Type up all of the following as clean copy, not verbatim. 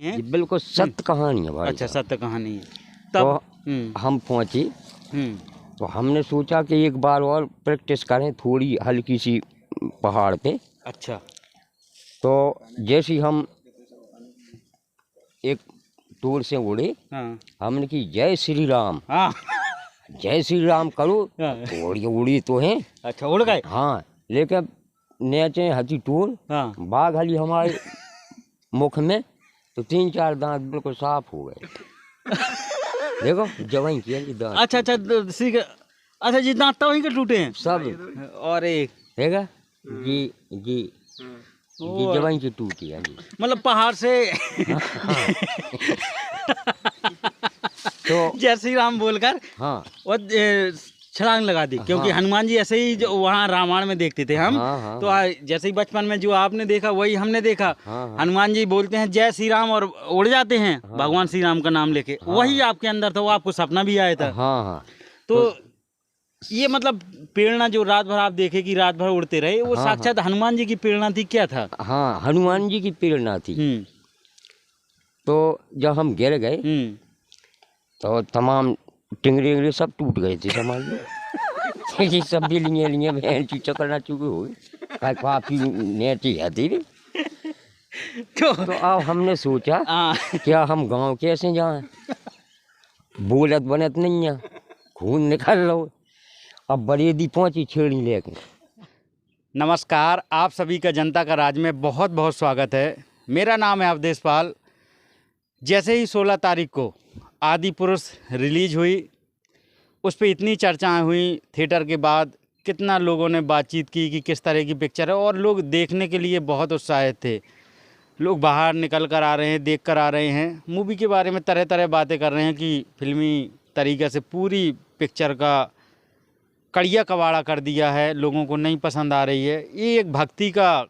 ये बिल्कुल सत्य कहानी है भाई। अच्छा, सत्य कहानी है। तो तब हम पहुंचे तो हमने सोचा कि एक बार और प्रैक्टिस करें थोड़ी हल्की सी पहाड़ पे। अच्छा। तो जैसे ही हम एक टूर से उड़े, हाँ हमने की जय श्री राम, हाँ जय श्री राम करो। हाँ। थोड़ी उड़ी तो है। अच्छा, उड़ गए। हाँ, लेकिन नेचे हथी टूर हाँ। बाघ हली हमारे मुख में, तो 3-4 दांत बिल्कुल साफ हो गए। देखो जवाई किया जी दांत। अच्छा अच्छा, ठीक है। अच्छा जी, दांत वहीं के टूटे हैं सब। और एक देखा जी जी जी जवाई की टूटी है जी। मतलब पहाड़ से हाँ। तो जय श्री राम बोलकर हाँ और छलांग लगा दी, क्योंकि हाँ। हनुमान जी ऐसे ही जो वहाँ रामायण में देखते थे हम। हाँ, हाँ, तो जैसे ही बचपन में जो आपने देखा वही हमने देखा। हाँ, हाँ। हनुमान जी बोलते हैं जय श्री राम और उड़ जाते हैं हाँ। भगवान श्री राम का नाम लेके। हाँ। वही आपके अंदर था, वो आपको सपना भी आया था। हाँ हाँ। तो ये मतलब प्रेरणा जो रात भर आप देखे कि रात भर उड़ते रहे, वो हाँ, साक्षात हनुमान जी की प्रेरणा थी, क्या था? हाँ, हनुमान जी की प्रेरणा थी। हम्म तो जब हम गिर गए हम्म तो तमाम टिंगरे विंगरे सब टूट गए थे समझ लो। ये सब भी लिए लिए बहन की चकरना चुकी हुई काफी नेटी है थी। तो अब हमने सोचा क्या हम गांव कैसे जाएं, बोलत बनत नहीं है, खून निकल लो। अब बरेदी पहुंची छेड़ी लेके। नमस्कार, आप सभी का जनता का राज में बहुत बहुत स्वागत है। मेरा नाम है अवधेश पाल। जैसे ही 16 तारीख को आदि पुरुष रिलीज हुई, उस पर इतनी चर्चाएं हुई, थिएटर के बाद कितना लोगों ने बातचीत की कि किस तरह की पिक्चर है, और लोग देखने के लिए बहुत उत्साहित थे। लोग बाहर निकल कर आ रहे हैं, देख कर आ रहे हैं, मूवी के बारे में तरह तरह बातें कर रहे हैं कि फिल्मी तरीक़े से पूरी पिक्चर का कड़िया कबाड़ा कर दिया है, लोगों को नहीं पसंद आ रही है। ये एक भक्ति का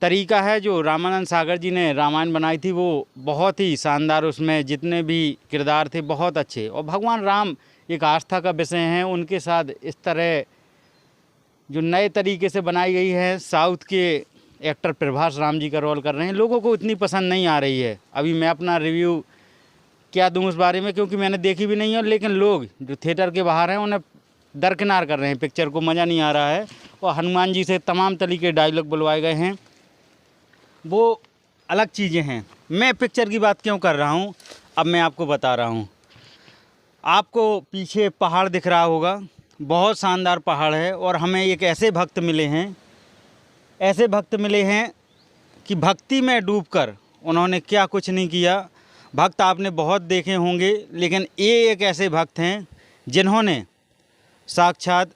तरीका है जो रामानंद सागर जी ने रामायण बनाई थी, वो बहुत ही शानदार, उसमें जितने भी किरदार थे बहुत अच्छे, और भगवान राम एक आस्था का विषय हैं। उनके साथ इस तरह जो नए तरीके से बनाई गई है, साउथ के एक्टर प्रभास राम जी का रोल कर रहे हैं, लोगों को इतनी पसंद नहीं आ रही है। अभी मैं अपना रिव्यू क्या दूं उस बारे में, क्योंकि मैंने देखी भी नहीं है, लेकिन लोग जो थिएटर के बाहर हैं उन्हें दरकिनार कर रहे हैं, पिक्चर को मज़ा नहीं आ रहा है। और हनुमान जी से तमाम तरीके डायलॉग बुलवाए गए हैं, वो अलग चीज़ें हैं। मैं पिक्चर की बात क्यों कर रहा हूँ, अब मैं आपको बता रहा हूँ। आपको पीछे पहाड़ दिख रहा होगा, बहुत शानदार पहाड़ है, और हमें एक ऐसे भक्त मिले हैं कि भक्ति में डूबकर उन्होंने क्या कुछ नहीं किया। भक्त आपने बहुत देखे होंगे, लेकिन ये एक ऐसे भक्त हैं जिन्होंने साक्षात,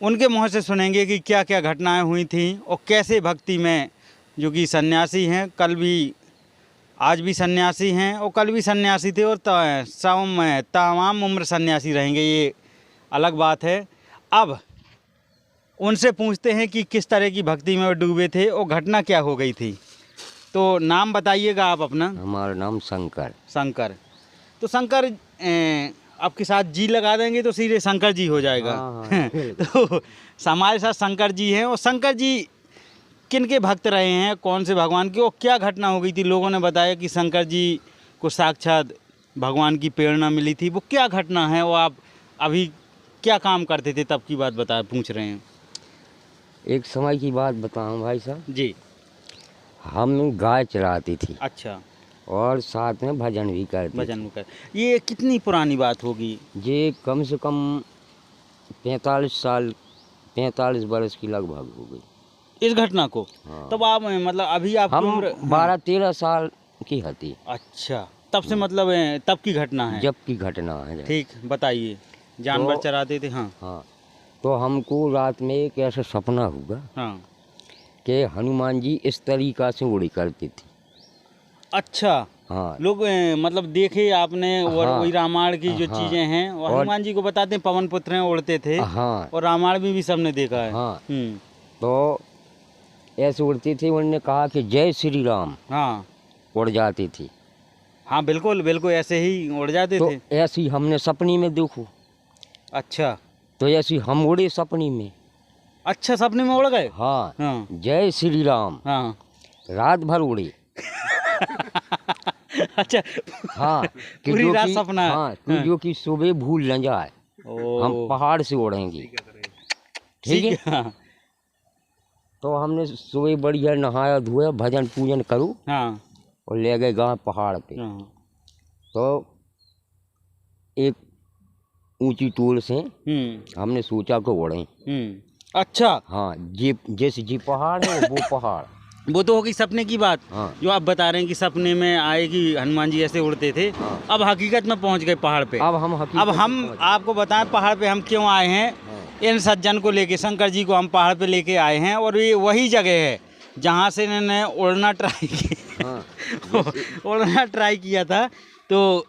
उनके मुँह से सुनेंगे कि क्या क्या घटनाएं हुई थी और कैसे भक्ति में, जो कि सन्यासी हैं, कल भी, आज भी सन्यासी हैं और कल भी सन्यासी थे, और तमाम उम्र सन्यासी रहेंगे, ये अलग बात है। अब उनसे पूछते हैं कि किस तरह की भक्ति में वो डूबे थे और घटना क्या हो गई थी। तो नाम बताइएगा आप अपना। हमारा नाम शंकर। शंकर। तो शंकर, आपके साथ जी लगा देंगे तो सीधे शंकर जी हो जाएगा। हाँ, तो हमारे साथ शंकर जी हैं, और शंकर जी किन के भक्त रहे हैं, कौन से भगवान के, और क्या घटना हो गई थी? लोगों ने बताया कि शंकर जी को साक्षात भगवान की प्रेरणा मिली थी, वो क्या घटना है, वो आप अभी क्या काम करते थे तब की बात पूछ रहे हैं। एक समय की बात बताऊं भाई साहब जी। हम गाय चराती थी। अच्छा। और साथ में भजन भी करते भजन में कर, ये कितनी पुरानी बात होगी? ये कम से कम 45 वर्ष की लगभग हो गई इस घटना को। हाँ। तब आप मतलब अभी आपकी हम उम्र 12-13 साल की हती। अच्छा, तब से मतलब तब की घटना है। जब की घटना है। ठीक, बताइए। जानवर तो चराते थे। हाँ हाँ, तो हमको रात में एक ऐसा सपना हुआ हाँ। कि हनुमान जी इस तरीका से उड़ी करती थी। अच्छा। हाँ, लोग मतलब देखे आपने, और हाँ, वही रामायण की जो हाँ, चीजें हैं, और हनुमान जी को बताते हैं पवन पुत्र हैं, उड़ते थे। हाँ, और रामायण में भी सबने देखा है। हाँ। तो ऐसे उड़ती थी, उन्होंने कहा कि जय श्री राम। हाँ उड़ जाती थी। हाँ, बिल्कुल बिल्कुल ऐसे ही उड़ जाते तो थे। ऐसी हमने सपनी में देखो। अच्छा। तो ऐसी हम उड़े सपनी में। अच्छा, सपने में उड़ गए। हाँ, हाँ जय श्री राम। हाँ। रात भर उड़े। अच्छा हाँ कि पूरी जो रात कि सपना। हाँ कि जो कि सुबह भूल न जाए, हम ओ पहाड़ से उड़ेंगे। ठीक है, हाँ तो हमने सुबह बढ़िया नहाया धोया, भजन पूजन करूँ हाँ और ले गए गाँव पहाड़ पे। हाँ। तो एक ऊंची टूल से हमने सोचा कि उड़ें। अच्छा हाँ, ये जैसे जी पहाड़ है वो पहाड़। वो तो होगी सपने की बात, हाँ जो आप बता रहे हैं कि सपने में आए कि हनुमान जी ऐसे उड़ते थे। हाँ। अब हकीकत में पहुंच गए पहाड़ पे। अब हम अब हकीकत में हम पहुंच गए। आपको बताएं पहाड़ पे हम क्यों आए हैं। हाँ। इन सज्जन को लेके, शंकर जी को हम पहाड़ पे लेके आए हैं, और ये वही जगह है जहाँ से इन्होंने उड़ना ट्राई किया। हाँ उड़ना ट्राई किया था। तो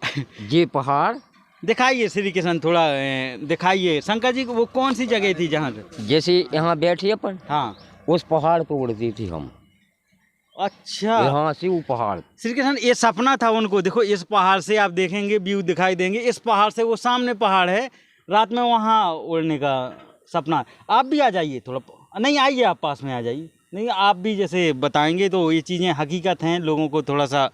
ये पहाड़ दिखाइए श्री कृष्ण, थोड़ा दिखाइए शंकर जी को वो कौन सी जगह थी जहाँ से। जैसे यहाँ बैठे अपन, हाँ उस पहाड़ पे उड़ती थी हम। अच्छा यहाँ से वो पहाड़। श्री कृष्ण ये सपना था उनको। देखो इस पहाड़ से आप देखेंगे व्यू दिखाई देंगे, इस पहाड़ से वो सामने पहाड़ है, रात में वहाँ उड़ने का सपना। आप भी आ जाइए थोड़ा, नहीं आइए आप पास में आ जाइए। नहीं आप भी जैसे बताएंगे तो ये चीज़ें हकीकत हैं, लोगों को थोड़ा सा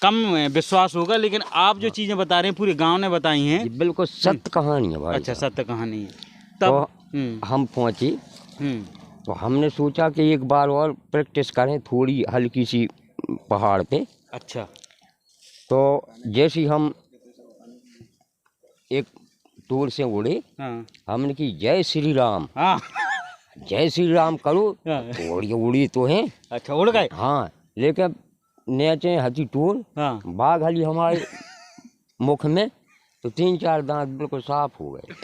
कम विश्वास होगा, लेकिन आप जो चीज़ें बता रहे हैं पूरे गांव ने बताई हैं। ये बिल्कुल सत्य कहानी है भाई। अच्छा सत्य कहानी है। तो तब हम पहुँचे, हम्म, तो हमने सोचा कि एक बार और प्रैक्टिस करें थोड़ी हल्की सी पहाड़ पे। अच्छा तो जैसे ही हम एक टूर से उड़े, हाँ हमने की जय श्री राम, हाँ जय श्री राम करो। हाँ। उड़ी उड़ी तो है। अच्छा उड़ गए। हाँ, लेकिन नेचे हथी टूर, हाँ बाघ हली हमारे मुख में, तो 3-4 दांत बिल्कुल साफ हो गए।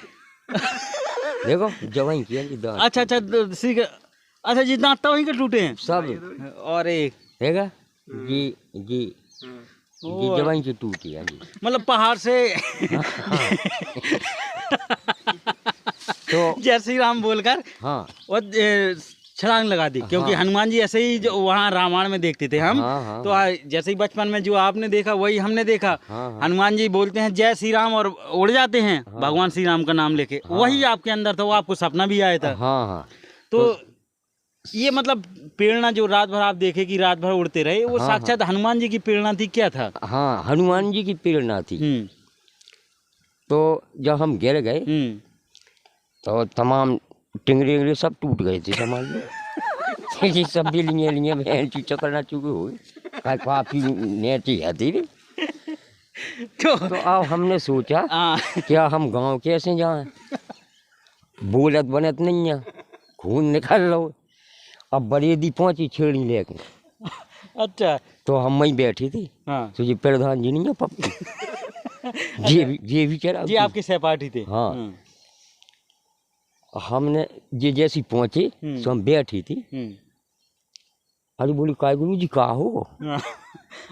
देखो जवाई किया जी दांत अच्छा अच्छा अच्छा जी दांत तो वहीं के टूटे हैं सब। और एक देखा जी जी जी जवाई की टूटी है जी। मतलब पहाड़ से तो जय श्री राम बोलकर हाँ और छलांग लगा दी, क्योंकि हाँ। हनुमान जी ऐसे ही जो वहाँ रामायण में देखते थे हम। हाँ, हाँ, तो जैसे ही बचपन में जो आपने देखा वही हमने देखा। हाँ, हाँ। हनुमान जी बोलते हैं जय श्री राम और उड़ जाते हैं भगवान श्री राम का नाम लेके। वही आपके अंदर था, वो आपको सपना भी आया था। हाँ हाँ। तो ये मतलब प्रेरणा जो रात भर आप देखे कि रात भर उड़ते रहे, वो हाँ, साक्षात हनुमान जी की प्रेरणा थी, क्या था? हाँ, हनुमान जी की प्रेरणा थी। तो जब हम गिर गए तो तमाम टिंगरे विंगरे सब टूट गए थे समझ लो। ये सब भी लिए लिए बहन की चक्कर ना चुके हुए, काफी नेटी है थी। तो अब हमने सोचा क्या हम गांव कैसे जाएं, बोलत बनत नहीं है, खून निकल लो। अब बरेदी पहुंची छेड़ी लेके। अच्छा तो हम वहीं बैठी थी। हाँ तो ये प्रधान जी नहीं है पप्पू, ये भी चला जी आपके सहपाठी थे। हाँ। हमने ये जैसी पहुंचे तो हम बैठी थी। अरे बोली काय गुरु जी का हो।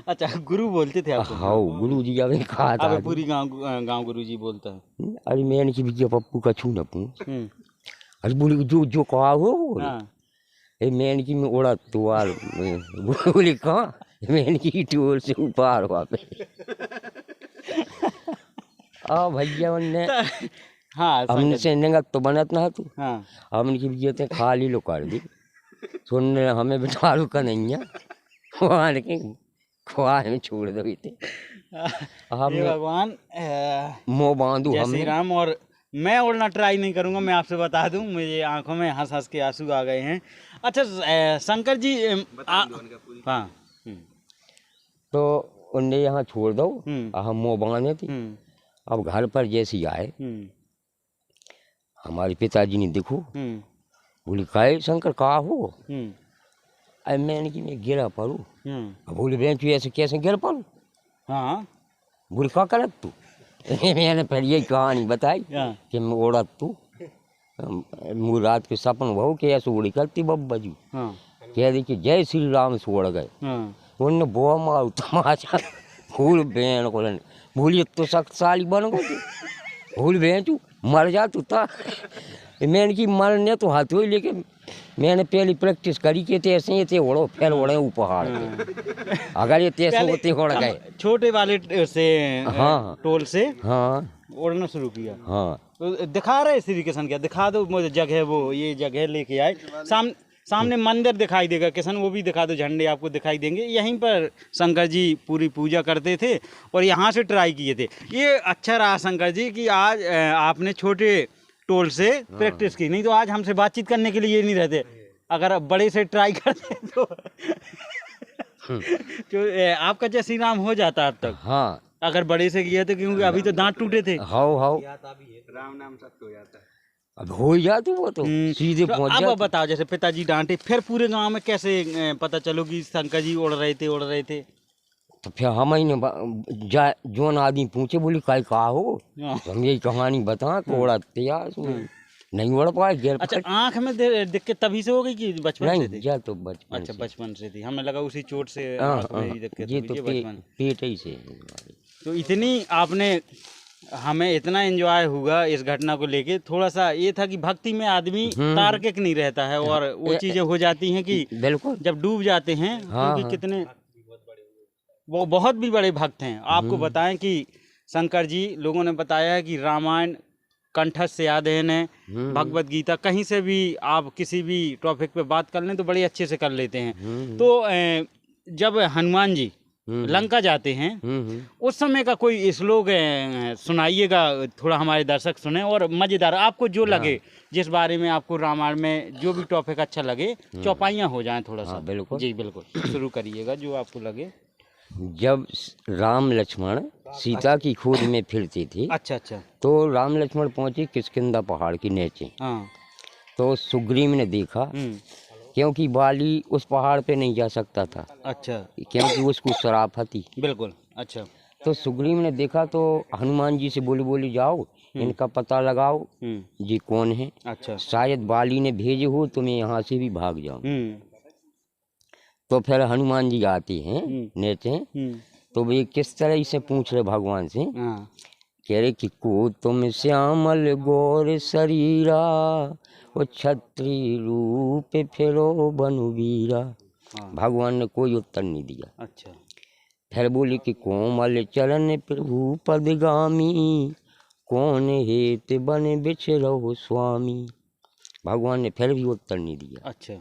अच्छा गुरु बोलते थे आपको? हाँ गुरु जी अभी कहा था। अबे पूरी गांव गुरु जी बोलता है। अरे मैंने की विजय पप्पू का छू न पूछ। अरे बोली जो जो कहा हो। ए मैंने की मैं उड़ा तो आल बोली कहाँ, मैंने की टोल से ऊपर हुआ पे। आ भैया ने हाँ हमने से नेंगा तो बनत ना तू। हाँ हमने की विजय ते खाली लो कर दी, सुनने हमें बिठारू का नहीं है वहाँ, लेकिन ख्वाह में छोड़ दो थे। हे भगवान मुँह बांधू जय हमने। श्री राम। और मैं उड़ना ट्राई नहीं करूंगा, मैं आपसे बता दूं, मुझे आंखों में हंस हंस के आंसू आ गए हैं। अच्छा शंकर जी हाँ तो उनने यहाँ छोड़ दो, हम मुँह बांधे थे। अब घर पर जैसे आए हमारे पिताजी ने देखो, बोले काय शंकर कहा हो। अरे मैंने कि मैं गिरा पड़ू। बोले बहन तू ऐसे कैसे गिर पड़ू। हाँ बोले क्या करत तू। मैंने फिर यही कहानी बताई कि मैं उड़त तू, मुँह रात के सपन बहु के ऐसे उड़ी करती बब्बा जी। कह दी कि जय श्री राम से उड़ गए। उनने बोआ मारू तमाशा फूल बहन को बोलिए तो शक्तिशाली बन गो भूल बहन तू मर जा तू था। मैंने की मरने तो हाथ हुई, लेकिन मैंने पहले प्रैक्टिस करी के थे ऐसे ही थे उड़ो, फिर उड़े पहाड़ पे। अगर ये तेज होते उड़ गए छोटे वाले से हाँ टोल से हाँ उड़ना शुरू किया। हाँ तो दिखा रहे श्री कृष्ण क्या, दिखा दो मुझे जगह, वो ये जगह लेके आए सामने मंदिर दिखाई देगा किशन, वो भी दिखा दो, झंडे आपको दिखाई देंगे। यहीं पर शंकर जी पूरी पूजा करते थे और यहाँ से ट्राई किए थे। ये अच्छा रहा शंकर जी कि आज आपने छोटे टोल से प्रैक्टिस की, नहीं तो आज हमसे बातचीत करने के लिए ये नहीं रहते। अगर बड़े से ट्राई करते तो तो आपका जय श्री राम हो जाता अब तक। हाँ अगर बड़े से किया तो, क्योंकि अभी तो दांत टूटे थे। हाउ राम नाम सत्य हो जाता है। अब हो ही जाती वो तो सीधे तो पहुंच अब जाती। बताओ, जैसे पिताजी डांटे, फिर पूरे गांव में कैसे पता चलो कि शंकर जी उड़ रहे थे? तो फिर हम ही ने जोन आदमी पूछे, बोली काय कहा हो, हाँ। तो हम यही कहानी बता कोड़ा तैयार उसमें नहीं उड़ पाए गिर अच्छा, आंख में दिक्कत तभी से हो गई कि बचपन से नहीं थी? जा तो बचपन अच्छा, से। बचपन से थी, हमें लगा उसी चोट से हाँ, आंख में हाँ, ही दिक्कत ये हुई तो थी बचपन। पेट ही से है। तो इतनी आपने हमें इतना एंजॉय हुआ इस घटना को लेके। थोड़ा सा ये था कि भक्ति में आदमी तार्किक नहीं रहता है और वो चीजें हो जाती हैं कि बिल्कुल जब डूब जाते हैं। हाँ, क्योंकि हाँ। कितने वो बहुत भी बड़े भक्त हैं। आपको बताएं कि शंकर जी, लोगों ने बताया है कि रामायण कंठस्थ से याद है, भगवत गीता, कहीं से भी आप किसी भी टॉपिक पे बात कर लें तो बड़े अच्छे से कर लेते हैं। तो जब हनुमान जी लंका जाते हैं उस समय का कोई श्लोक सुनाइएगा, थोड़ा हमारे दर्शक सुने और मजेदार, आपको जो लगे, जिस बारे में आपको रामायण में जो भी टॉपिक अच्छा लगे, चौपाइयाँ हो जाएं थोड़ा सा। हाँ, बिल्कुल। जी बिल्कुल, शुरू करिएगा जो आपको लगे। जब राम लक्ष्मण सीता की खोज में फिरती थी, अच्छा अच्छा। तो राम लक्ष्मण पहुंचे किष्किंधा पहाड़ के नीचे। हाँ। तो सुग्रीव ने देखा, क्योंकि बाली उस पहाड़ पे नहीं जा सकता था, अच्छा, क्योंकि उसको शराब थी। बिल्कुल। अच्छा। तो सुग्रीव ने देखा तो हनुमान जी से बोली जाओ, इनका पता लगाओ, ये कौन है, अच्छा। शायद बाली ने भेजे हो, तो मैं यहाँ से भी भाग जाऊं। तो फिर हनुमान जी आते हैं नीचे, तो वे किस तरह से पूछ रहे भगवान से, हाँ। कह रहे कि को तुम श्यामल गौर शरीरा, वो छत्री रूप फिरो बनुवीरा। भगवान ने कोई उत्तर नहीं दिया। अच्छा। फिर बोले कि कोमल चरण प्रभु पदगामी, कौन हेत बन बिछरो स्वामी। भगवान ने फिर भी उत्तर नहीं दिया। अच्छा,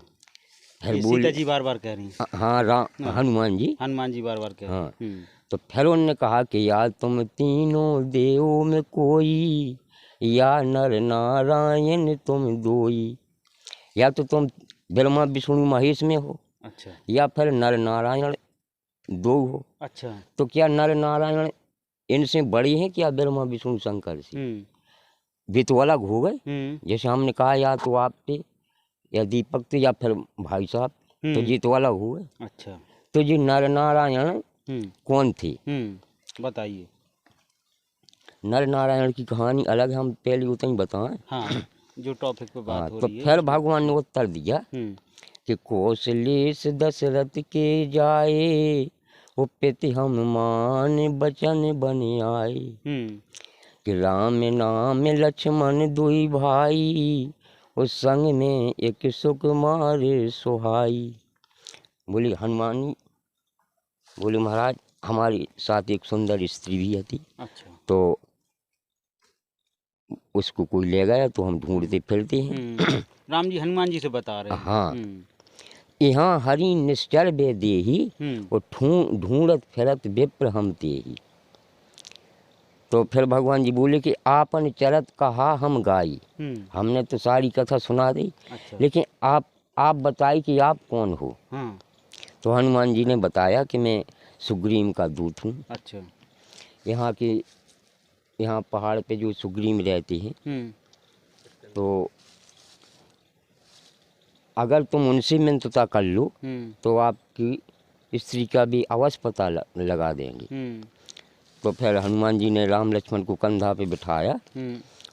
फिर ये बोले, सीता जी बार बार कह रही हैं। हाँ हनुमान जी। हनुमान जी बार बार कह रहे हाँ। हैं। तो फिर उन्होंने कहा कि या तुम तीनों देवों में कोई, या नर नारायण तुम दोई। या तो तुम ब्रह्मा विष्णु महेश में हो, अच्छा या फिर नर नारायण दो हो। अच्छा। तो क्या नर नारायण इनसे बड़े हैं क्या ब्रह्मा विष्णु शंकर से? वे तो अलग हो गए। जैसे हमने कहा या तो आप थे, या दीपक थे, या फिर भाई साहब, तो ये तो अलग हो गए। अच्छा। तो ये नर नारायण कौन थे? बताइए। नर नारायण की कहानी अलग है, हम पहले उतना ही बताएं। हाँ, जो टॉपिक पे बात हो तो रही है। फिर भगवान ने उत्तर दिया कि कौशलेश दशरथ के जाए, वो पिति हम मान बचन बन आए। कि राम नाम लक्ष्मण दुई भाई, उस संग में एक सुकुमार सुहाई। बोली हनुमान बोले महाराज, हमारे साथ एक सुंदर स्त्री भी थी। अच्छा। तो उसको कोई ले गया, तो हम ढूंढते फिरते हैं। राम जी हनुमान जी से बता रहे हैं। हाँ। यहाँ हरि निश्चर बे देही, और ढूंढत फिरत विप्र हम तेही। तो फिर भगवान जी बोले कि आपन चरत कहा हम गाई। हमने तो सारी कथा सुना दी। अच्छा। लेकिन आप बताइए कि आप कौन हो? हाँ। तो हनुमान जी ने बताया कि मैं सुग्रीव का दूत हूँ। अच्छा। यहाँ पहाड़ पे जो सुग्रीव रहते हैं, तो अगर तुम उनसे मित्रता कर लो तो आपकी स्त्री का भी अवश्य पता लगा देंगे। तो फिर हनुमान जी ने राम लक्ष्मण को कंधा पे बिठाया।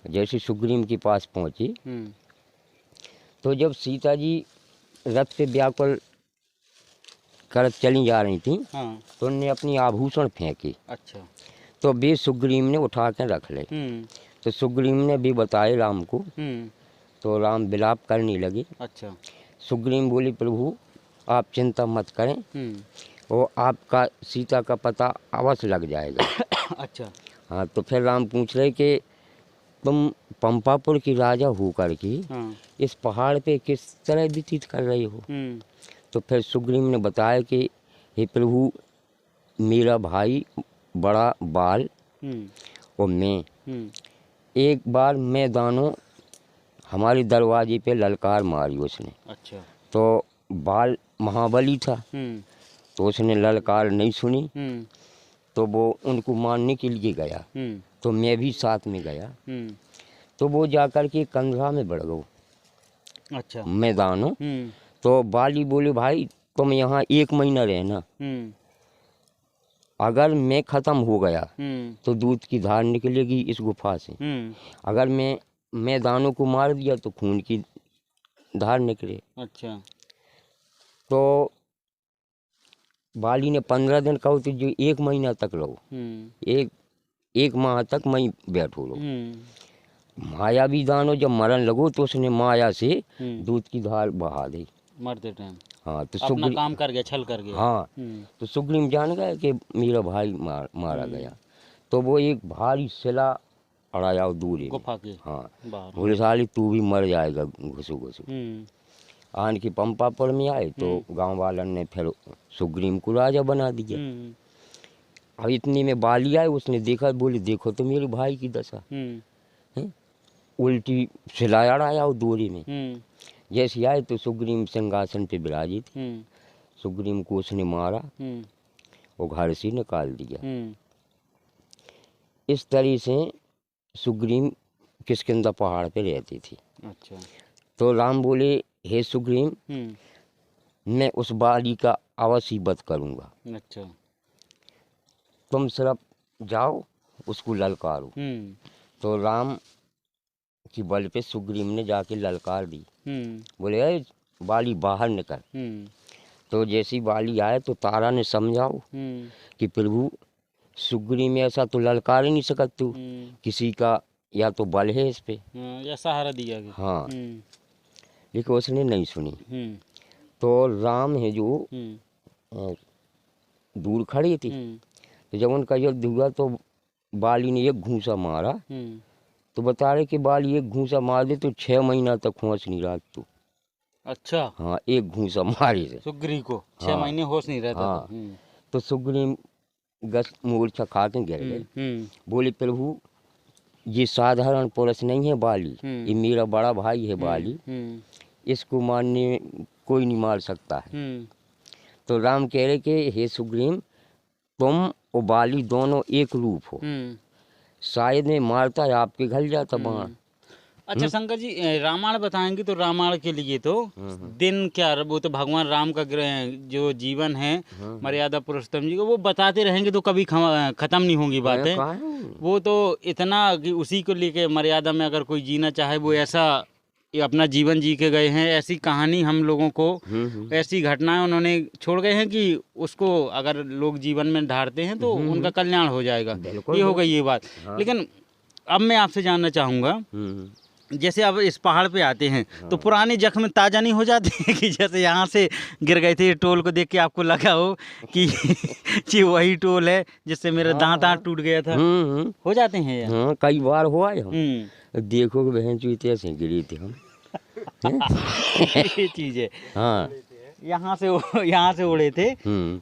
जैसे सुग्रीव के पास पहुँचे, तो जब सीता जी रथ पे व्याकुल कर चली जा रही थी, तो उन्होंने अपनी आभूषण फेंके। अच्छा। तो वे सुग्रीव ने उठा के रख ले। तो सुग्रीव ने भी बताए राम को। तो राम विलाप करने लगे। अच्छा। सुग्रीव बोले प्रभु आप चिंता मत करें, और आपका सीता का पता अवश्य लग जाएगा। अच्छा। हाँ। तो फिर राम पूछ रहे कि तुम पंपापुर की राजा होकर के हाँ। इस पहाड़ पे किस तरह व्यतीत कर रहे हो। तो फिर सुग्रीव ने बताया कि हे प्रभु, मेरा भाई बड़ा बाल और मैं, एक बार मैदानों हमारे दरवाजे पे ललकार मारी उसने। अच्छा। तो बाल महाबली था, तो उसने ललकार नहीं सुनी, तो वो उनको मारने के लिए गया। तो मैं भी साथ में गया। तो वो जाकर के कंधरा में बढ़ गए। अच्छा। मैदानों। तो बाली बोले भाई तुम यहाँ 1 महीना रहना, अगर मैं ख़त्म हो गया तो दूध की धार निकलेगी इस गुफा से, अगर मैं मैदानों को मार दिया तो खून की धार निकले। अच्छा। तो बाली ने 15 दिन कहो तो जो 1 महीना तक रहो, एक माह तक मैं बैठो रहो। माया भी दानो जब मरन लगो तो उसने माया से दूध की धार बहा दी मरते टाइम। हाँ। तो अपना काम कर गया, छल कर गया। हाँ। तो सुग्रीव जान गया कि मेरा भाई मारा गया। तो वो एक भारी शिला अड़ाया दूर ही गुफा के हाँ, बाहर। बोले साली तू भी मर जाएगा घुसू घुसू। आन की पंपापुर में आए तो गांव वालन ने फिर सुग्रीव को राजा बना दिया। अब इतने में बाली आए, उसने देखा, बोले देखो तो मेरे भाई की दशा हैं? उल्टी शिला अड़ाया दूरी में। जैसे आए तो सुग्रीव सिंहासन पे विराजित, सुग्रीव को उसने मारा और घर से निकाल दिया। इस तरह से सुग्रीव किष्किंधा पहाड़ पे रहती थी। अच्छा। तो राम बोले हे सुग्रीव, मैं उस बाली का अवश्य वध करूँगा। अच्छा। तुम सिर्फ जाओ उसको ललकारो। तो राम की बल पे सुग्रीव ने जाके ललकार दी। बोले अरे बाली बाहर निकल। तो जैसी बाली आए तो तारा ने समझाओ कि प्रभु सुग्रीव में ऐसा तो ललकार ही नहीं सकत तू, किसी का या तो बल है इस पे या सहारा दिया गया। हाँ। लेकिन उसने नहीं सुनी। तो राम है जो दूर खड़ी थी, तो जब उनका युद्ध हुआ तो बाली ने एक घूंसा मारा। तो बता रहे कि बाली एक घूंसा मार दे तो 6 महीना तक होश नहीं रहा तू। अच्छा। हाँ, एक घूंसा मारे से सुग्रीव को 6 महीने होश नहीं रहता हाँ। था। तो सुग्रीव गस मूर्छा खा के गिर गए। बोले प्रभु ये साधारण पुरुष नहीं है बाली, ये मेरा बड़ा भाई है बाली, इसको मारने कोई नहीं मार सकता है। तो राम कह रहे कि हे सुग्रीव, तुम और बाली दोनों एक रूप हो, शायद मैं मारता है आपके घर जाता बाण। अच्छा शंकर जी, रामायण बताएंगे तो रामायण के लिए तो दिन क्या, वो तो भगवान राम का जो जीवन है मर्यादा पुरुषोत्तम जी को वो बताते रहेंगे तो कभी खत्म नहीं होंगी बातें। वो तो इतना कि उसी को लेके मर्यादा में अगर कोई जीना चाहे वो ऐसा अपना जीवन जी के गए हैं, ऐसी कहानी हम लोगों को, ऐसी घटनाएं उन्होंने छोड़ गए हैं कि उसको अगर लोग जीवन में ढारते हैं तो उनका कल्याण हो जाएगा। ये हो गई ये बात। लेकिन अब मैं आपसे जानना चाहूँगा, जैसे अब इस पहाड़ पे आते हैं तो पुराने जख्म ताज़ा नहीं हो जाते हैं कि जैसे यहाँ से गिर गए थे, टोल को देख के आपको लगा हो कि ये वही टोल है जिससे मेरा दांत टूट गया था? हो जाते हैं यार। हाँ, कई बार हुआ है हम। देखो कि बहन चुईते ऐसे गिरी थे हम। ये चीज़ है। हाँ, यहाँ से उड़े थे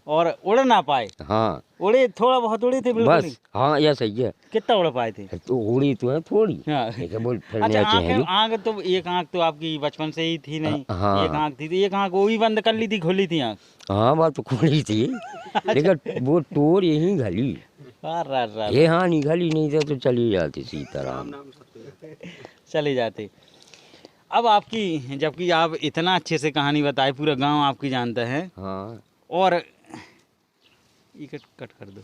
और उड़ ना पाए। हाँ, उड़े, थोड़ा बहुत उड़े थे बिल्कुल बस। हाँ, ये सही है। कितना उड़ पाए थे? तो उड़ी तो है थोड़ी। हाँ। बोल अच्छा, आँख तो एक आँख तो आपकी बचपन से ही थी नहीं? हाँ। एक आँख थी तो एक आँख वो भी बंद कर ली थी, खोली थी आँख? हाँ, बात तो खुली थी। लेकिन वो टोर यहीं घली, ये हाँ नहीं घली, नहीं तो चली जाती सीताराम, चले जाते। अब आपकी, जबकि आप इतना अच्छे से कहानी बताए, पूरा गांव आपकी जानता है। हाँ। और ये कट कर दो।